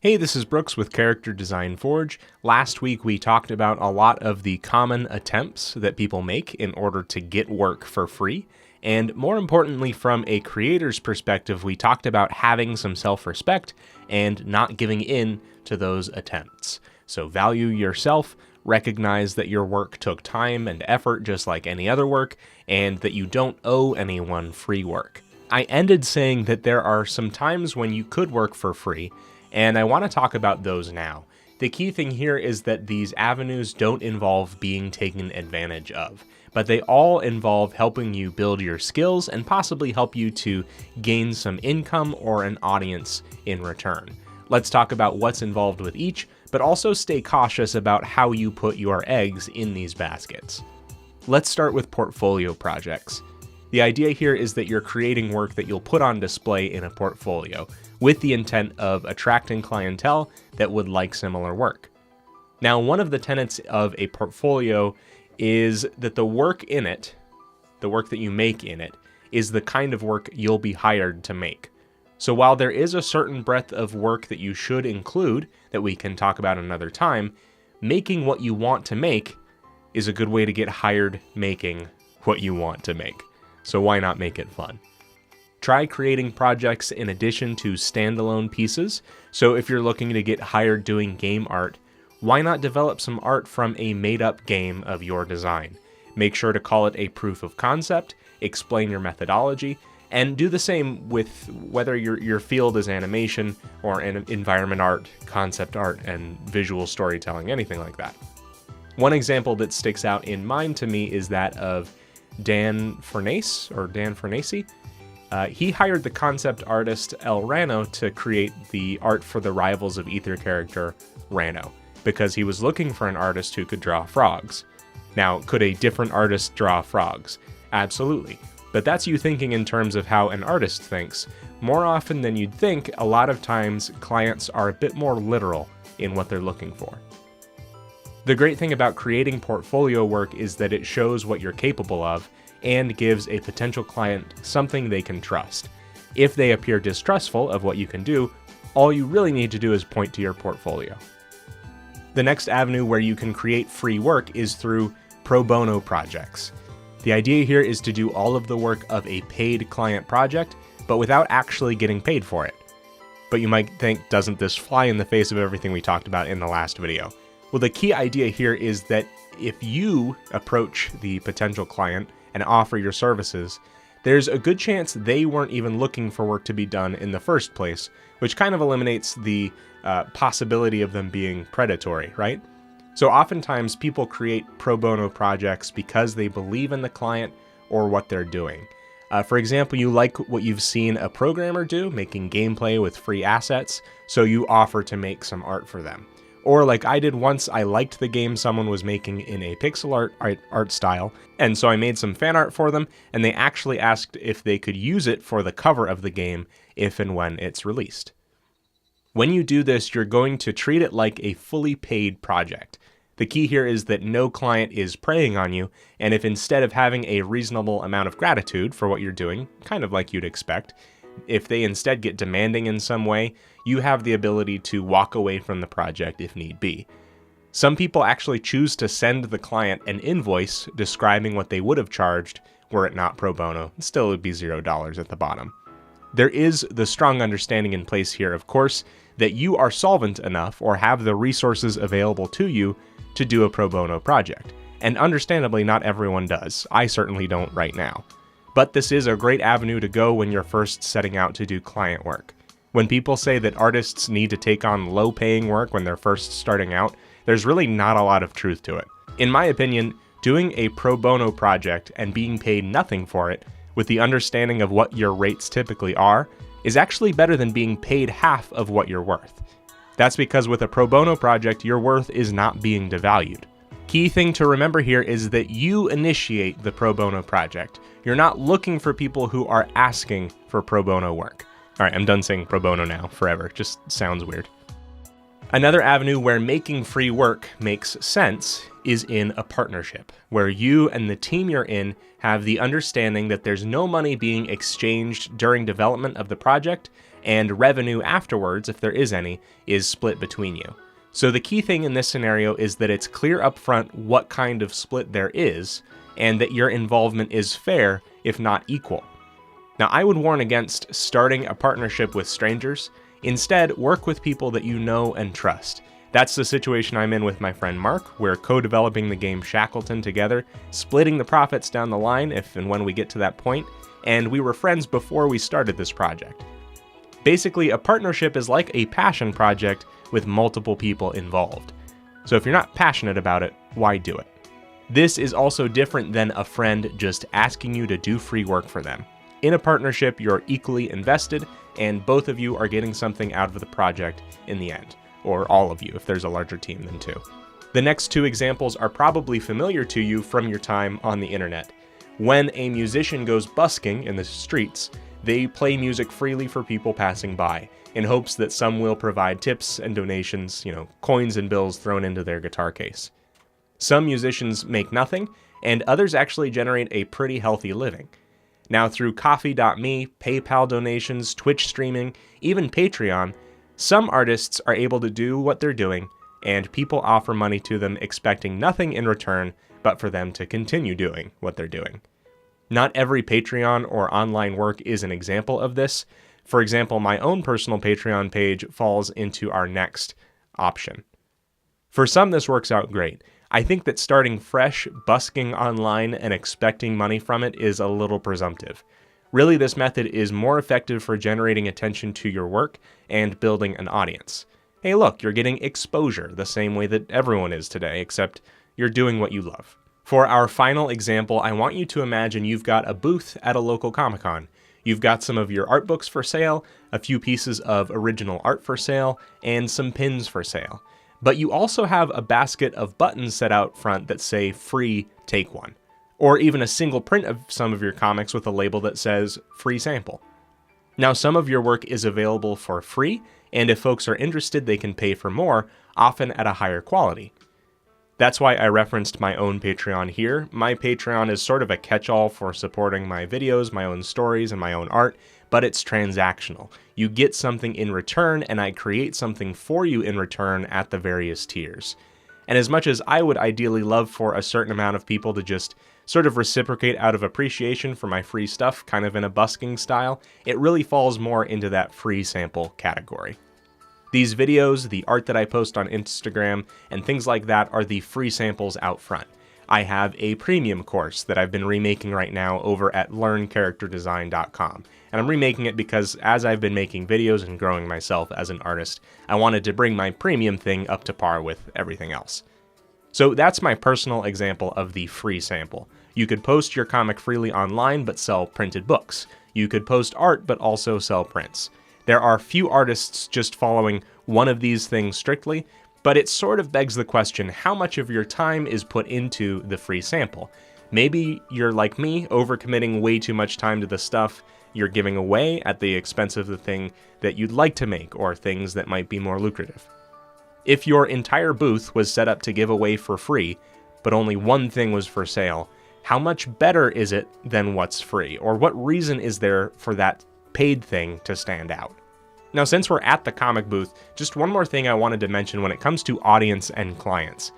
Hey, this is Brooks with Character Design Forge. Last week we talked about a lot of the common attempts that people make in order to get work for free. And more importantly, from a creator's perspective, we talked about having some self-respect and not giving in to those attempts. So value yourself, recognize that your work took time and effort just like any other work, and that you don't owe anyone free work. I ended saying that there are some times when you could work for free, and I want to talk about those now. The key thing here is that these avenues don't involve being taken advantage of, but they all involve helping you build your skills and possibly help you to gain some income or an audience in return. Let's talk about what's involved with each, but also stay cautious about how you put your eggs in these baskets. Let's start with portfolio projects. The idea here is that you're creating work that you'll put on display in a portfolio, with the intent of attracting clientele that would like similar work. Now, one of the tenets of a portfolio is that the work in it, the work that you make in it, is the kind of work you'll be hired to make. So while there is a certain breadth of work that you should include, that we can talk about another time, making what you want to make is a good way to get hired making what you want to make. So why not make it fun? Try creating projects in addition to standalone pieces. So if you're looking to get hired doing game art, why not develop some art from a made-up game of your design? Make sure to call it a proof of concept, explain your methodology, and do the same with whether your field is animation or environment art, concept art, and visual storytelling, anything like that. One example that sticks out in mind to me is that of Dan Furnacey. He hired the concept artist El Rano to create the art for the Rivals of Ether character Rano, because he was looking for an artist who could draw frogs. Now, could a different artist draw frogs? Absolutely. But that's you thinking in terms of how an artist thinks. More often than you'd think, a lot of times clients are a bit more literal in what they're looking for. The great thing about creating portfolio work is that it shows what you're capable of and gives a potential client something they can trust. If they appear distrustful of what you can do, all you really need to do is point to your portfolio. The next avenue where you can create free work is through pro bono projects. The idea here is to do all of the work of a paid client project, but without actually getting paid for it. But you might think, doesn't this fly in the face of everything we talked about in the last video? Well, the key idea here is that if you approach the potential client and offer your services, there's a good chance they weren't even looking for work to be done in the first place, which kind of eliminates the possibility of them being predatory, right? So oftentimes people create pro bono projects because they believe in the client or what they're doing. For example, you like what you've seen a programmer do, making gameplay with free assets, so you offer to make some art for them. Or like I did once, I liked the game someone was making in a pixel art style, and so I made some fan art for them, and they actually asked if they could use it for the cover of the game if and when it's released. When you do this, you're going to treat it like a fully paid project. The key here is that no client is preying on you, and if instead of having a reasonable amount of gratitude for what you're doing, kind of like you'd expect, if they instead get demanding in some way, you have the ability to walk away from the project if need be. Some people actually choose to send the client an invoice describing what they would have charged were it not pro bono. Still, it would be $0 at the bottom. There is the strong understanding in place here, of course, that you are solvent enough or have the resources available to you to do a pro bono project. And understandably, not everyone does. I certainly don't right now. But this is a great avenue to go when you're first setting out to do client work. When people say that artists need to take on low-paying work when they're first starting out, there's really not a lot of truth to it. In my opinion, doing a pro bono project and being paid nothing for it, with the understanding of what your rates typically are, is actually better than being paid half of what you're worth. That's because with a pro bono project, your worth is not being devalued. Key thing to remember here is that you initiate the pro bono project. You're not looking for people who are asking for pro bono work. All right, I'm done saying pro bono now, forever. Just sounds weird. Another avenue where making free work makes sense is in a partnership, where you and the team you're in have the understanding that there's no money being exchanged during development of the project, and revenue afterwards, if there is any, is split between you. So the key thing in this scenario is that it's clear up front what kind of split there is, and that your involvement is fair, if not equal. Now, I would warn against starting a partnership with strangers. Instead, work with people that you know and trust. That's the situation I'm in with my friend Mark. We're co-developing the game Shackleton together, splitting the profits down the line if and when we get to that point, and we were friends before we started this project. Basically, a partnership is like a passion project with multiple people involved. So if you're not passionate about it, why do it? This is also different than a friend just asking you to do free work for them. In a partnership, you're equally invested, and both of you are getting something out of the project in the end. Or all of you, if there's a larger team than two. The next two examples are probably familiar to you from your time on the internet. When a musician goes busking in the streets, they play music freely for people passing by, in hopes that some will provide tips and donations, coins and bills thrown into their guitar case. Some musicians make nothing, and others actually generate a pretty healthy living. Now, through Ko-fi.me, PayPal donations, Twitch streaming, even Patreon, some artists are able to do what they're doing, and people offer money to them expecting nothing in return but for them to continue doing what they're doing. Not every Patreon or online work is an example of this. For example, my own personal Patreon page falls into our next option. For some, this works out great. I think that starting fresh, busking online, and expecting money from it is a little presumptive. Really, this method is more effective for generating attention to your work and building an audience. Hey look, you're getting exposure the same way that everyone is today, except you're doing what you love. For our final example, I want you to imagine you've got a booth at a local Comic-Con. You've got some of your art books for sale, a few pieces of original art for sale, and some pins for sale. But you also have a basket of buttons set out front that say, "Free, take one." Or even a single print of some of your comics with a label that says, "Free sample." Now, some of your work is available for free, and if folks are interested, they can pay for more, often at a higher quality. That's why I referenced my own Patreon here. My Patreon is sort of a catch-all for supporting my videos, my own stories, and my own art, but it's transactional. You get something in return, and I create something for you in return at the various tiers. And as much as I would ideally love for a certain amount of people to just sort of reciprocate out of appreciation for my free stuff, kind of in a busking style, it really falls more into that free sample category. These videos, the art that I post on Instagram, and things like that are the free samples out front. I have a premium course that I've been remaking right now over at learncharacterdesign.com. And I'm remaking it because as I've been making videos and growing myself as an artist, I wanted to bring my premium thing up to par with everything else. So that's my personal example of the free sample. You could post your comic freely online but sell printed books. You could post art but also sell prints. There are few artists just following one of these things strictly, but it sort of begs the question, how much of your time is put into the free sample? Maybe you're like me, overcommitting way too much time to the stuff you're giving away at the expense of the thing that you'd like to make, or things that might be more lucrative. If your entire booth was set up to give away for free, but only one thing was for sale, how much better is it than what's free? Or what reason is there for that paid thing to stand out? Now, since we're at the comic booth, just one more thing I wanted to mention when it comes to audience and clients.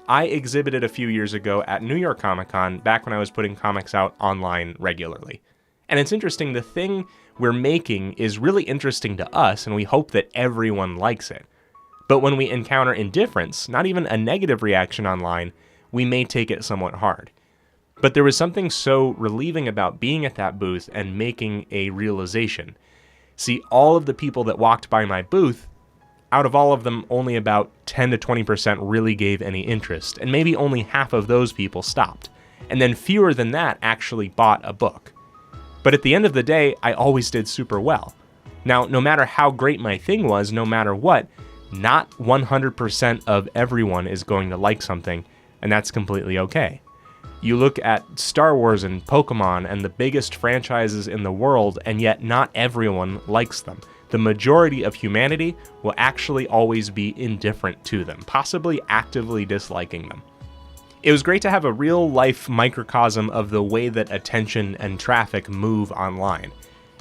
I exhibited a few years ago at New York Comic Con, back when I was putting comics out online regularly. And it's interesting, the thing we're making is really interesting to us, and we hope that everyone likes it. But when we encounter indifference, not even a negative reaction online, we may take it somewhat hard. But there was something so relieving about being at that booth and making a realization. See, all of the people that walked by my booth, out of all of them, only about 10 to 20% really gave any interest, and maybe only half of those people stopped. And then fewer than that actually bought a book. But at the end of the day, I always did super well. Now, no matter how great my thing was, no matter what, not 100% of everyone is going to like something, and that's completely okay. You look at Star Wars and Pokemon and the biggest franchises in the world, and yet not everyone likes them. The majority of humanity will actually always be indifferent to them, possibly actively disliking them. It was great to have a real-life microcosm of the way that attention and traffic move online.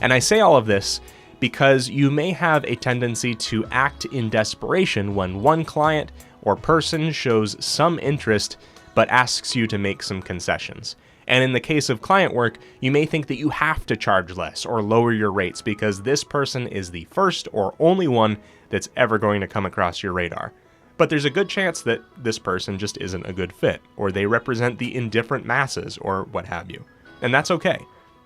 And I say all of this because you may have a tendency to act in desperation when one client or person shows some interest but asks you to make some concessions. And in the case of client work, you may think that you have to charge less or lower your rates because this person is the first or only one that's ever going to come across your radar. But there's a good chance that this person just isn't a good fit, or they represent the indifferent masses, or what have you. And that's okay,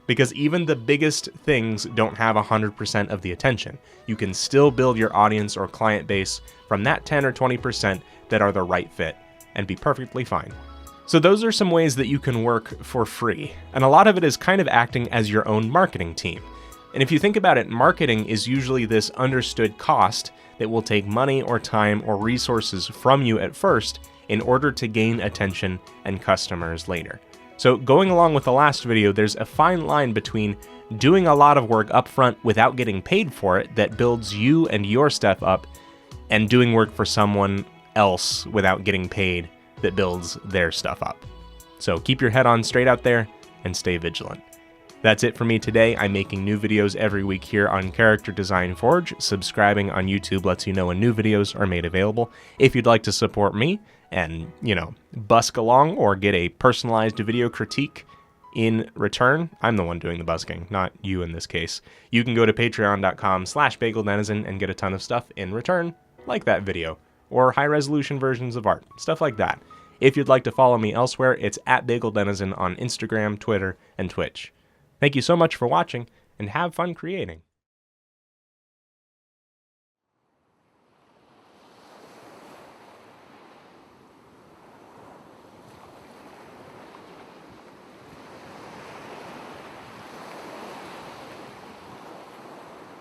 because even the biggest things don't have 100% of the attention. You can still build your audience or client base from that 10 or 20% that are the right fit, and be perfectly fine. So those are some ways that you can work for free, and a lot of it is kind of acting as your own marketing team. And if you think about it, marketing is usually this understood cost that will take money or time or resources from you at first in order to gain attention and customers later. So going along with the last video, there's a fine line between doing a lot of work upfront without getting paid for it that builds you and your stuff up, and doing work for someone else without getting paid that builds their stuff up. So keep your head on straight out there and stay vigilant. That's it for me today. I'm making new videos every week here on Character Design Forge. Subscribing on YouTube lets you know when new videos are made available. If you'd like to support me and, busk along or get a personalized video critique in return, I'm the one doing the busking, not you in this case. You can go to patreon.com/bageldenizen and get a ton of stuff in return, like that video, or high-resolution versions of art, stuff like that. If you'd like to follow me elsewhere, it's @bageldenizen on Instagram, Twitter, and Twitch. Thank you so much for watching, and have fun creating.